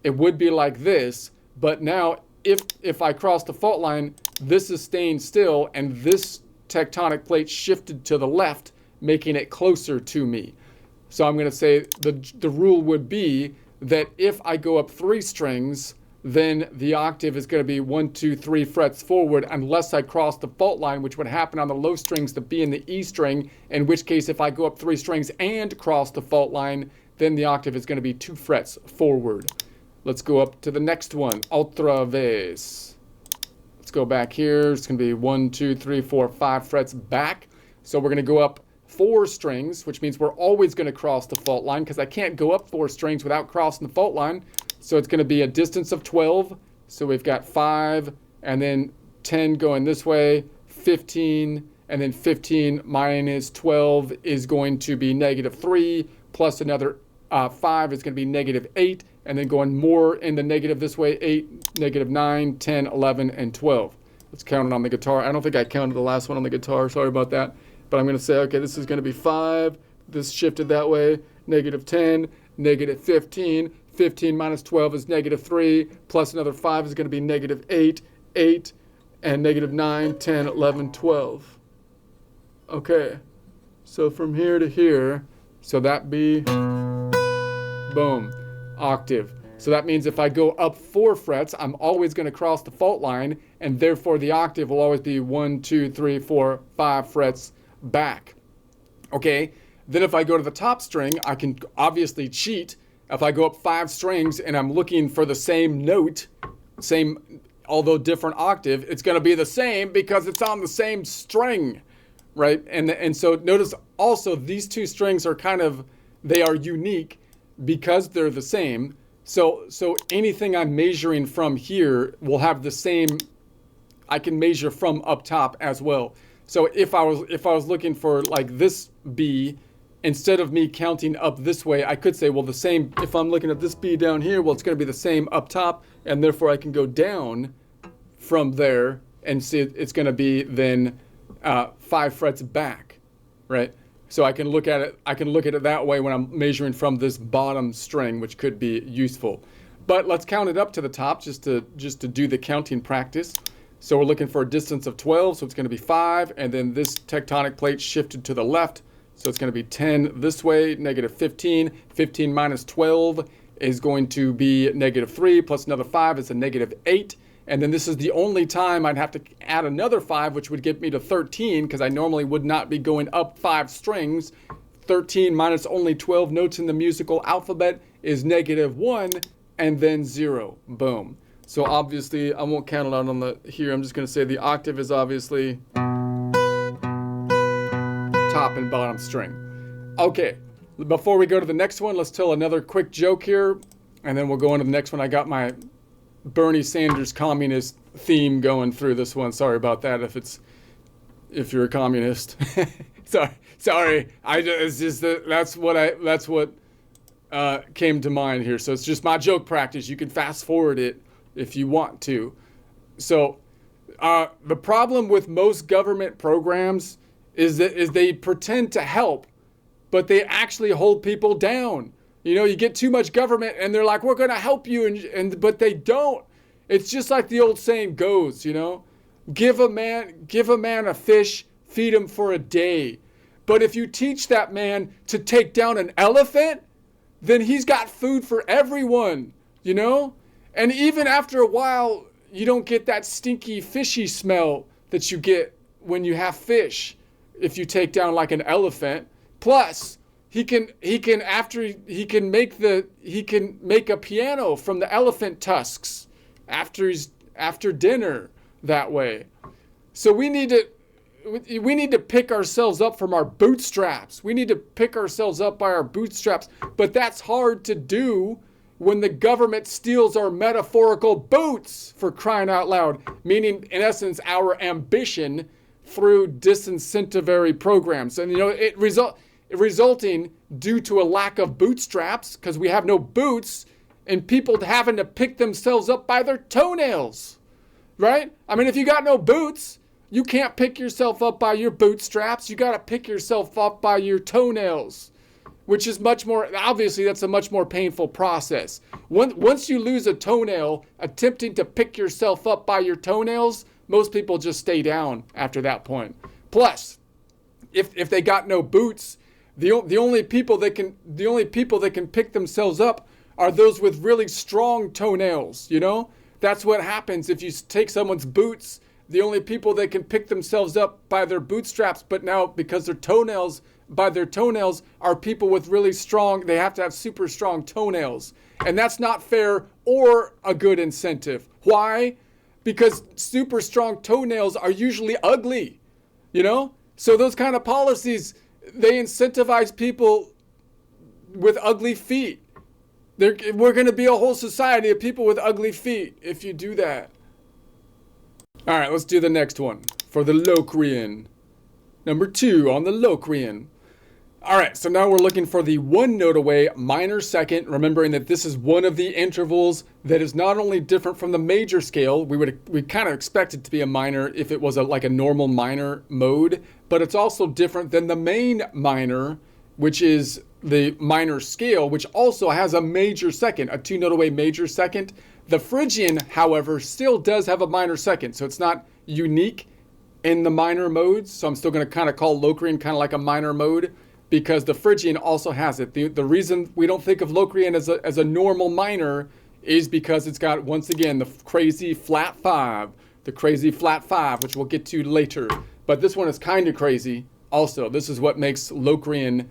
It would be like this, but now if I cross the fault line, this is staying still, and this tectonic plate shifted to the left, making it closer to me. So I'm going to say the rule would be that if I go up 3 strings, then the octave is going to be 1, 2, 3 frets forward unless I cross the fault line, which would happen on the low strings, the B and the E string, in which case if I go up 3 strings and cross the fault line, then the octave is going to be 2 frets forward. Let's go up to the next one, otra vez. Let's go back here. It's going to be 1, 2, 3, 4, 5 frets back. So we're going to go up 4 strings, which means we're always going to cross the fault line because I can't go up 4 strings without crossing the fault line. So it's going to be a distance of 12. So we've got 5 and then 10 going this way, 15, and then 15 minus 12 is going to be negative 3, plus another 5 is going to be negative 8, and then going more in the negative this way, 8, negative 9, 10, 11, and 12. Let's count it on the guitar. I don't think I counted the last one on the guitar. Sorry about that. But I'm going to say, okay, this is going to be 5. This shifted that way, negative 10, negative 15. 15 minus 12 is negative 3, plus another 5 is going to be negative 8, 8, and negative 9, 10, 11, 12. Okay, so from here to here, so that be, boom, octave. So that means if I go up 4 frets, I'm always going to cross the fault line, and therefore the octave will always be 1, 2, 3, 4, 5 frets back. Okay, then if I go to the top string, I can obviously cheat. If I go up 5 strings and I'm looking for the same note, same, although different octave, it's going to be the same because it's on the same string, right? And so notice also these 2 strings are they are unique because they're the same. So anything I'm measuring from here will have the same, I can measure from up top as well. So if I was looking for like this B, instead of me counting up this way, I could say, well, the same, if I'm looking at this B down here, well, it's going to be the same up top, and therefore I can go down from there and see it's going to be then 5 frets back, right? So I can look at it that way when I'm measuring from this bottom string, which could be useful. But let's count it up to the top just to do the counting practice. So we're looking for a distance of 12, so it's going to be 5, and then this tectonic plate shifted to the left. So it's going to be 10 this way, negative 15. 15 minus 12 is going to be negative 3, plus another 5 is a negative 8. And then this is the only time I'd have to add another 5, which would get me to 13, because I normally would not be going up 5 strings. 13 minus only 12 notes in the musical alphabet is negative 1, and then 0. Boom. So obviously, I won't count it out on the here. I'm just going to say the octave is obviously top and bottom string. Okay, before we go to the next one, let's tell another quick joke here, and then we'll go into the next one. I got my Bernie Sanders communist theme going through this one. Sorry about that if you're a communist. sorry. That's what came to mind here. So it's just my joke practice. You can fast forward it if you want to. So the problem with most government programs is they pretend to help, but they actually hold people down. You know, you get too much government and they're like, we're going to help you, but they don't. It's just like the old saying goes, you know, give a man a fish, feed him for a day. But if you teach that man to take down an elephant, then he's got food for everyone, you know? And even after a while, you don't get that stinky fishy smell that you get when you have fish if you take down like an elephant. Plus, he can make a piano from the elephant tusks after dinner that way. So we need to pick ourselves up from our bootstraps. We need to pick ourselves up by our bootstraps. But that's hard to do when the government steals our metaphorical boots, for crying out loud. Meaning, in essence, our ambition through disincentivary programs. And, resulting due to a lack of bootstraps, because we have no boots, and people having to pick themselves up by their toenails. Right? I mean, if you got no boots, you can't pick yourself up by your bootstraps. You got to pick yourself up by your toenails, which is much more, obviously that's a much more painful process. Once you lose a toenail, attempting to pick yourself up by your toenails, most people just stay down after that point. Plus, if they got no boots, the only people that can pick themselves up are those with really strong toenails, That's what happens if you take someone's boots. The only people that can pick themselves up by their bootstraps, but now because their toenails are people with really strong, they have to have super strong toenails. And that's not fair or a good incentive. Why? Because super strong toenails are usually ugly, So those kind of policies, they incentivize people with ugly feet. We're going to be a whole society of people with ugly feet if you do that. All right, let's do the next one for the Locrian. Number 2 on the Locrian. All right, so now we're looking for the 1 note away minor second, remembering that this is one of the intervals that is not only different from the major scale. We kind of expect it to be a minor if it was like a normal minor mode, but it's also different than the main minor, which is the minor scale, which also has a major second, a 2 note away major second. The Phrygian, however, still does have a minor second, so it's not unique in the minor modes. So I'm still going to kind of call Locrian kind of like a minor mode, because the Phrygian also has it. The reason we don't think of Locrian as a normal minor is because it's got, once again, the crazy flat 5, which we'll get to later. But this one is kind of crazy also. This is what makes Locrian,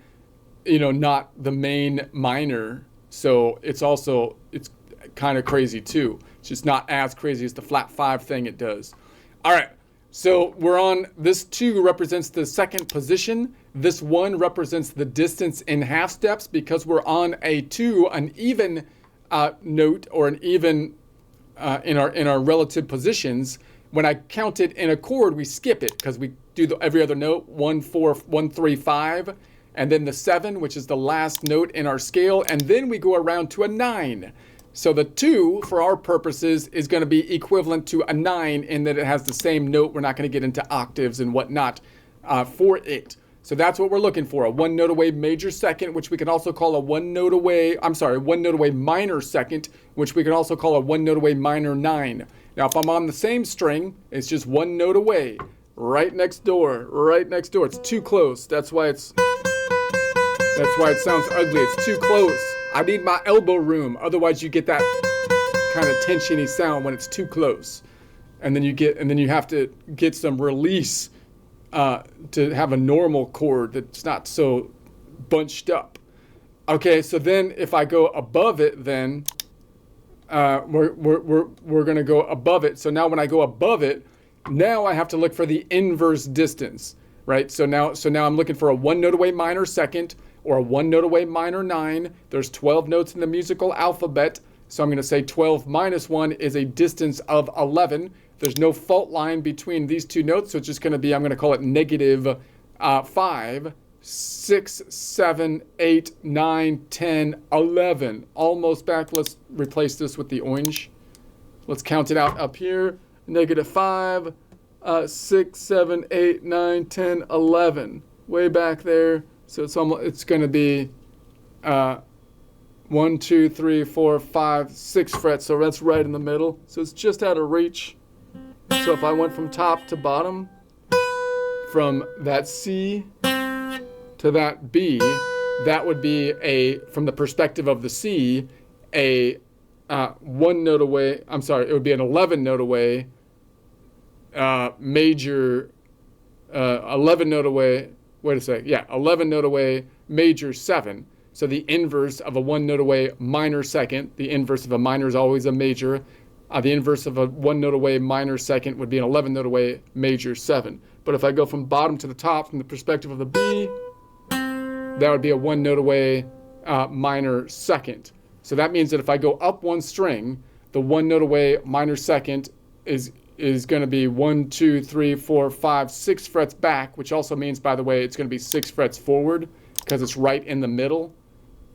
not the main minor. So it's kind of crazy too. It's just not as crazy as the flat 5 thing it does. All right, so we're on, this 2 represents the second position. This 1 represents the distance in half steps, because we're on a 2, an even note, or an even in our relative positions. When I count it in a chord, we skip it because we do every other note, 1, 4, 1, 3, 5, and then the 7, which is the last note in our scale, and then we go around to a 9. So the 2, for our purposes, is going to be equivalent to a 9 in that it has the same note. We're not going to get into octaves and whatnot for it. So that's what we're looking for, a 1 note away major second, which we can also call a 1 note away minor second, which we can also call a 1 note away minor 9. Now, if I'm on the same string, it's just 1 note away, right next door. It's too close. That's why it sounds ugly. It's too close. I need my elbow room. Otherwise, you get that kind of tensiony sound when it's too close, and then you have to get some release to have a normal chord that's not so bunched up. Okay, so then if I go above it, then we're gonna go above it. So now when I go above it, now I have to look for the inverse distance, right? So now I'm looking for a 1 note away minor second, or a 1 note away minor 9. There's 12 notes in the musical alphabet, so I'm going to say 12 minus 1 is a distance of 11. There's no fault line between these two notes, so it's just going to be, I'm going to call it negative 5, 6, 7, 8, 9, 10, 11. Almost back. Let's replace this with the orange. Let's count it out up here. Negative 5, 6, 7, 8, 9, 10, 11. Way back there. So it's going to be 1, 2, 3, 4, 5, 6 frets. So that's right in the middle. So it's just out of reach. So if I went from top to bottom, from that C to that B, that would be from the perspective of the C, a one note away. I'm sorry, it would be an 11 note away major, 11 note away. Wait a sec. Yeah, 11 note away major 7. So the inverse of a 1 note away minor second. The inverse of a minor is always a major. The inverse of a 1 note away minor second would be an 11 note away major 7. But if I go from bottom to the top from the perspective of the B, that would be a 1 note away minor second. So that means that if I go up one string, the 1 note away minor second is going to be 1, 2, 3, 4, 5, 6 frets back, which also means, by the way, it's going to be 6 frets forward because it's right in the middle.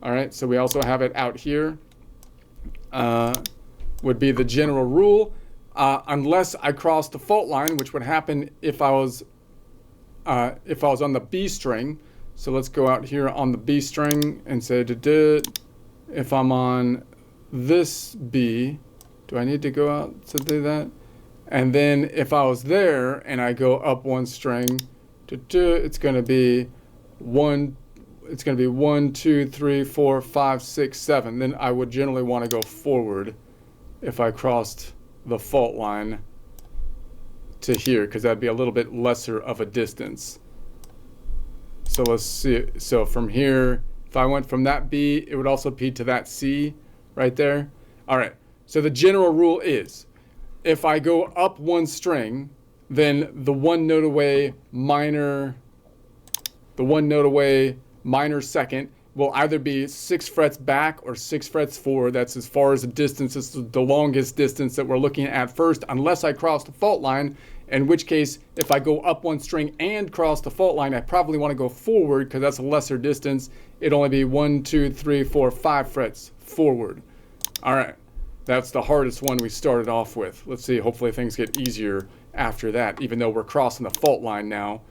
All right, so we also have it out here. Would be the general rule, unless I cross the fault line, which would happen if I was on the B string. So let's go out here on the B string and say, if I'm on this B, do I need to go out to do that? And then if I was there and I go up one string, it's going to be 1, 2, 3, 4, 5, 6, 7. Then I would generally want to go forward if I crossed the fault line to here, because that'd be a little bit lesser of a distance. So let's see. So from here, if I went from that B, it would also be to that C right there. All right. So the general rule is, if I go up one string, then the 1 note away minor second will either be 6 frets back or 6 frets forward. That's as far as the distance. It's the longest distance that we're looking at first, unless I cross the fault line, in which case, if I go up one string and cross the fault line, I probably want to go forward because that's a lesser distance. It'd only be 1, 2, 3, 4, 5 frets forward. All right. That's the hardest one we started off with. Let's see, hopefully things get easier after that, even though we're crossing the fault line now.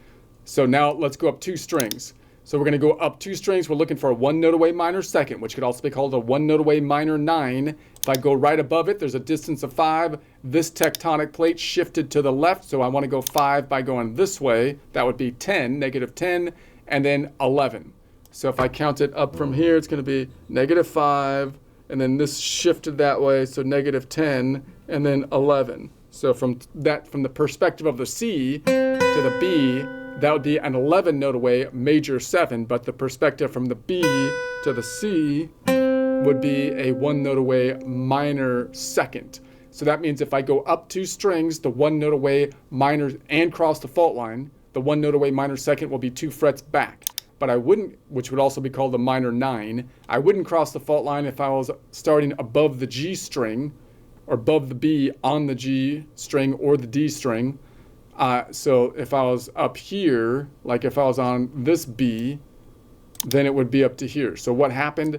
So now let's go up 2 strings. So we're going to go up 2 strings. We're looking for a 1 note away minor second, which could also be called a 1 note away minor 9. If I go right above it, there's a distance of 5. This tectonic plate shifted to the left, so I want to go 5 by going this way. That would be 10, negative 10, and then 11. So if I count it up from here, it's going to be negative 5, and then this shifted that way, so negative 10, and then 11. So from the perspective of the C to the B, that would be an 11 note away major 7, but the perspective from the B to the C would be a 1 note away minor second. So that means if I go up 2 strings, the 1 note away minor and cross the fault line, the 1 note away minor second will be 2 frets back. But I wouldn't, which would also be called a minor 9, I wouldn't cross the fault line if I was starting above the G string or above the B on the G string or the D string. So if I was up here, like if I was on this B, then it would be up to here. So what happened,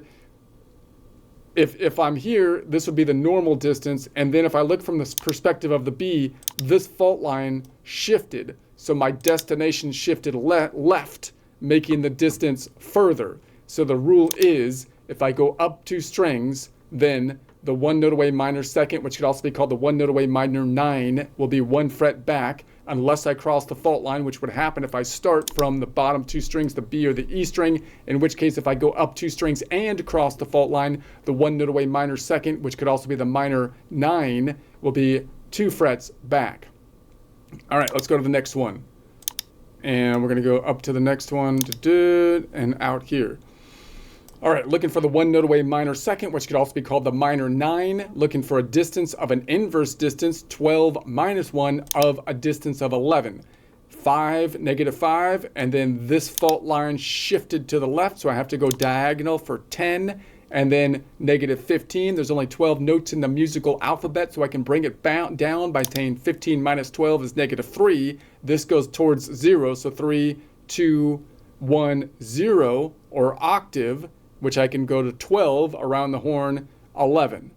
if I'm here, this would be the normal distance, and then if I look from the perspective of the B, this fault line shifted. So my destination shifted left, making the distance further. So the rule is, if I go up 2 strings, then the 1 note away minor second, which could also be called the 1 note away minor 9, will be 1 fret back, unless I cross the fault line, which would happen if I start from the bottom 2 strings, the B or the E string, in which case if I go up 2 strings and cross the fault line, the 1 note away minor second, which could also be the minor 9, will be 2 frets back. All right, let's go to the next one. And we're going to go up to the next one, and out here. All right, looking for the 1 note away minor second, which could also be called the minor 9, looking for a distance of an inverse distance, 12 minus 1 of a distance of 11. 5, negative 5, and then this fault line shifted to the left, so I have to go diagonal for 10, and then negative 15. There's only 12 notes in the musical alphabet, so I can bring it down by saying 15 minus 12 is negative 3. This goes towards 0, so 3, 2, 1, 0, or octave, which I can go to 12 around the horn, 11.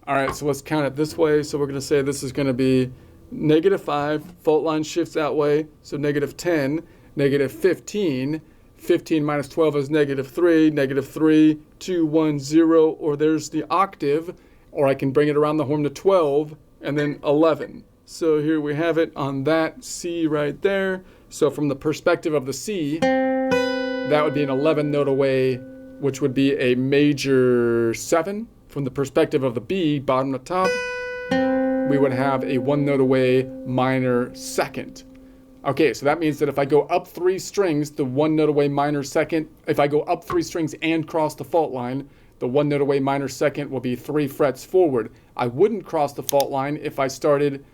All right, so let's count it this way. So we're going to say this is going to be negative 5, fault line shifts that way, so negative 10, negative 15. 15 minus 12 is negative 3, negative 3, 2, 1, 0, or there's the octave, or I can bring it around the horn to 12, and then 11. So here we have it on that C right there. So from the perspective of the C, that would be an 11 note away, which would be a major 7. from the perspective of the B, bottom to top, we would have a 1 note away minor second. Okay, so that means that if I go up 3 strings, the 1 note away minor second, if I go up 3 strings and cross the fault line, the 1 note away minor second will be 3 frets forward. I wouldn't cross the fault line if I started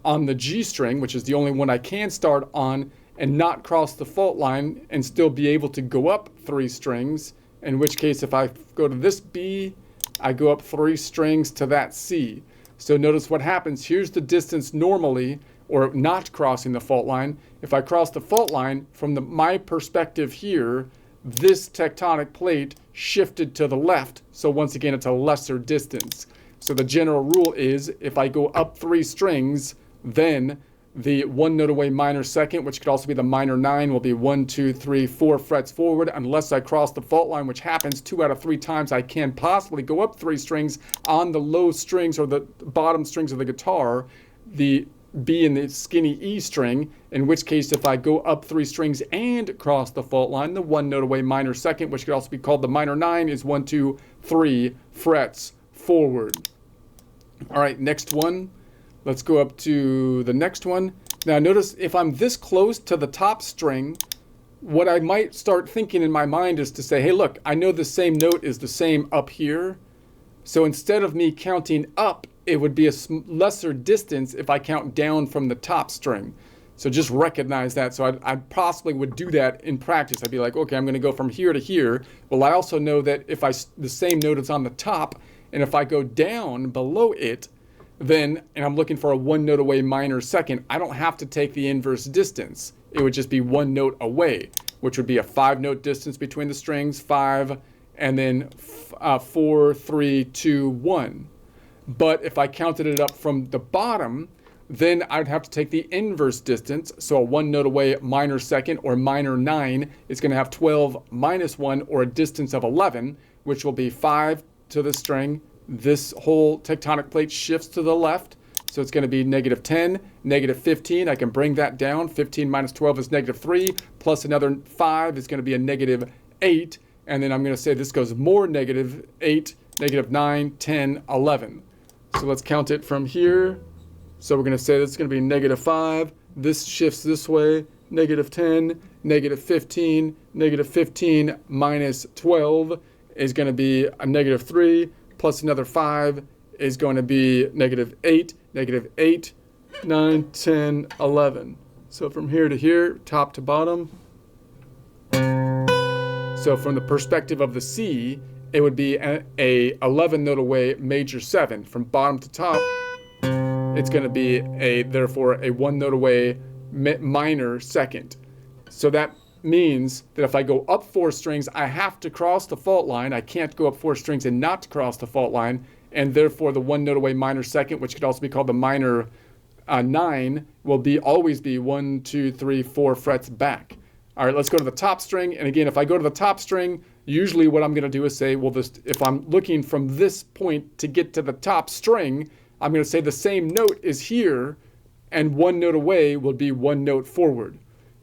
on the G string, which is the only one I can start on, and not cross the fault line and still be able to go up 3 strings, in which case if I go to this B, I go up 3 strings to that C. So notice what happens. Here's the distance normally, or not crossing the fault line. If I cross the fault line, from my perspective here, this tectonic plate shifted to the left. So once again, it's a lesser distance. So the general rule is if I go up 3 strings, then the 1 note away minor second, which could also be the minor 9, will be 1, 2, 3, 4 frets forward, unless I cross the fault line, which happens 2 out of 3 times. I can possibly go up 3 strings on the low strings or the bottom strings of the guitar, the B and the skinny E string, in which case if I go up 3 strings and cross the fault line, the 1 note away minor second, which could also be called the minor 9, is 1, 2, 3 frets forward. All right, next one. Let's go up to the next one. Now notice if I'm this close to the top string, what I might start thinking in my mind is to say, hey look, I know the same note is the same up here. So instead of me counting up, it would be a lesser distance if I count down from the top string. So just recognize that. So I possibly would do that in practice. I'd be like, okay, I'm going to go from here to here. Well, I also know that if the same note is on the top, and if I go down below it, then, and I'm looking for a 1 note away minor second, I don't have to take the inverse distance. It would just be 1 note away, which would be a 5 note distance between the strings, 5, and then 4, 3, 2, 1. But if I counted it up from the bottom, then I'd have to take the inverse distance. So a 1 note away minor second, or minor 9, is going to have 12 minus 1, or a distance of 11, which will be 5 to the string. This whole tectonic plate shifts to the left. So it's going to be negative 10, negative 15. I can bring that down. 15 minus 12 is negative 3, plus another 5 is going to be a negative 8. And then I'm going to say this goes more negative 8, negative 9, 10, 11. So let's count it from here. So we're going to say this is going to be negative 5. This shifts this way. Negative 10, negative 15. Negative 15 minus 12 is going to be a negative 3. Plus another 5 is going to be negative 8. Negative 8, 9, 10, 11. So from here to here, top to bottom. So from the perspective of the C, it would be a 11 note away major 7. From bottom to top, it's going to be therefore a 1 note away minor second. So that means that if I go up 4 strings, I have to cross the fault line. I can't go up 4 strings and not cross the fault line, and therefore the 1 note away minor second, which could also be called the minor 9, will always be 1, 2, 3, 4 frets back. All right, let's go to the top string. And again, if I go to the top string, usually what I'm going to do is say, well, if I'm looking from this point to get to the top string, I'm going to say the same note is here, and 1 note away will be 1 note forward.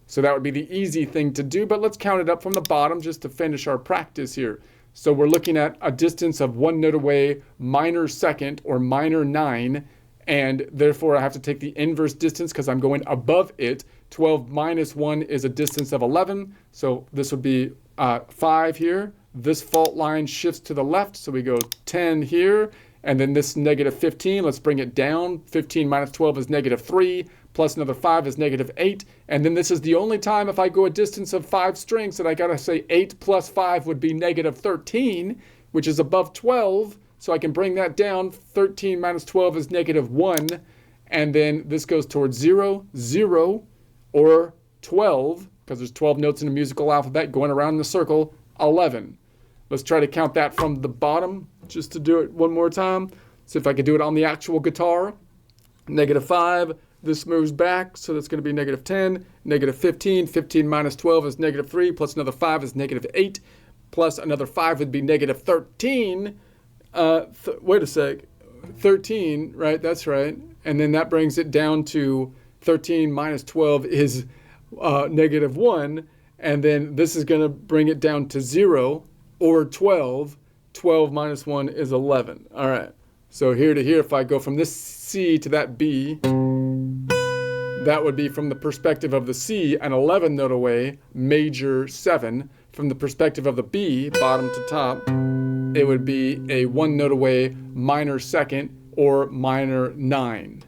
So that would be the easy thing to do, but let's count it up from the bottom just to finish our practice here. So we're looking at a distance of 1 note away minor second, or minor 9, and therefore I have to take the inverse distance because I'm going above it. 12 minus 1 is a distance of 11, so this would be 5 here. This fault line shifts to the left, so we go 10 here, and then this negative 15, let's bring it down. 15 minus 12 is negative 3, plus another 5 is negative 8, and then this is the only time if I go a distance of 5 strings that I gotta say 8 plus 5 would be negative 13, which is above 12, so I can bring that down. 13 minus 12 is negative 1, and then this goes towards 0, 0, or 12, because there's 12 notes in the musical alphabet going around in the circle, 11. Let's try to count that from the bottom, just to do it one more time. See if I can do it on the actual guitar. Negative 5, this moves back, so that's going to be negative 10, negative 15. 15 minus 12 is negative 3, plus another 5 is negative 8, plus another 5 would be negative 13. Wait a sec, 13, right? That's right. And then that brings it down to 13 minus 12 is negative 1, and then this is going to bring it down to 0, or 12. 12 minus 1 is 11. All right. So here to here, if I go from this C to that B, that would be from the perspective of the C, an 11 note away, major 7. From the perspective of the B, bottom to top, it would be a 1 note away, minor 2nd, or minor 9.